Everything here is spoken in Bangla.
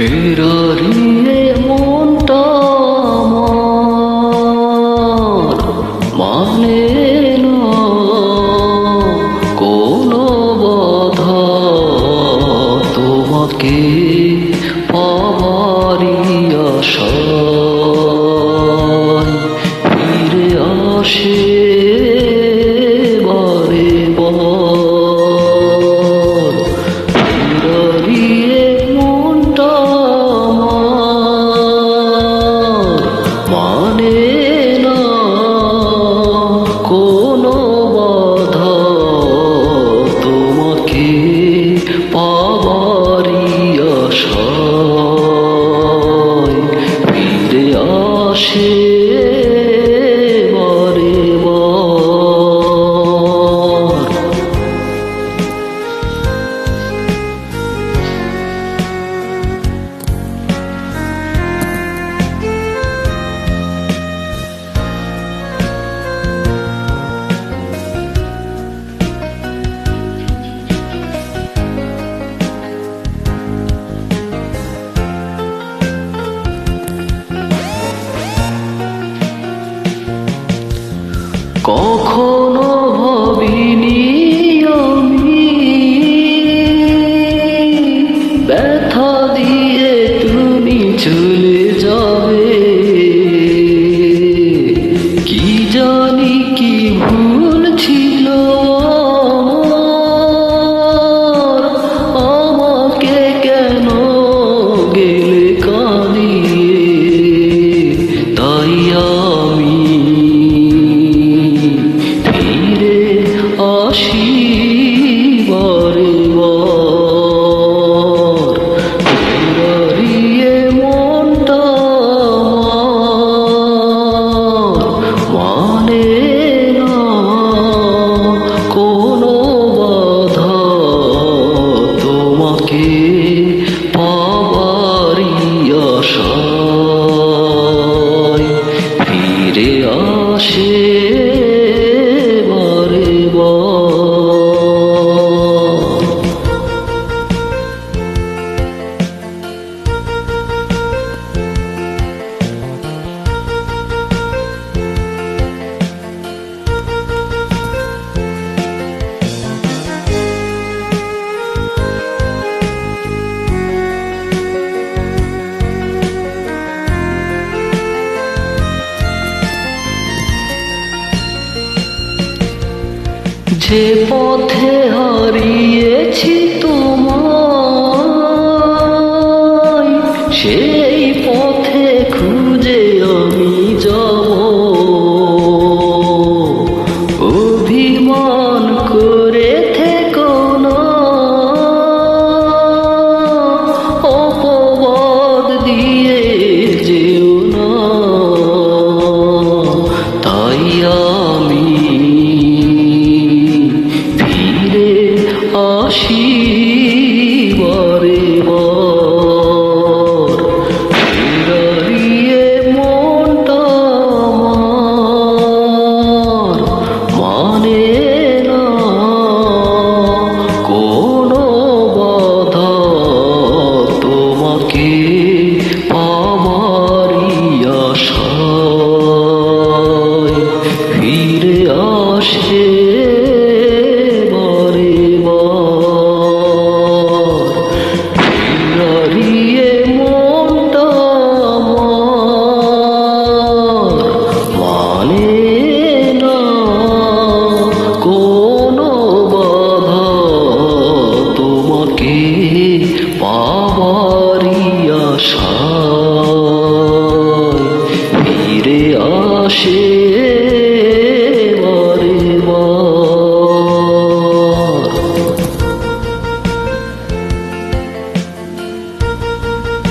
ফেরারিয়ে মনটা আমার মানে না কোনো বাধা তোমাকে পাওয়ারই আশায় ফিরে আসে বারে বার ফেরারিয়ে মনটা আমার মানে না কোনো বাধা তোমাকে পাওয়ারই আশায় ফিরে আসে বারে বার। কখনো ভাবিনি আমি ব্যথা দিয়ে তুমি চলে যাবে, কি জানি কি ভুল ছিল আমার, আমাকে কেন গেলে কাঁদিয়ে, তাই আমি ফিরে আসি বারে বার। ফেরারিয়ে মনটা আমার মানে না কোনো বাধা তোমাকে পাওয়ারই আশায় ফিরে আসে বারে বার। যে পথে হারিয়েছি তো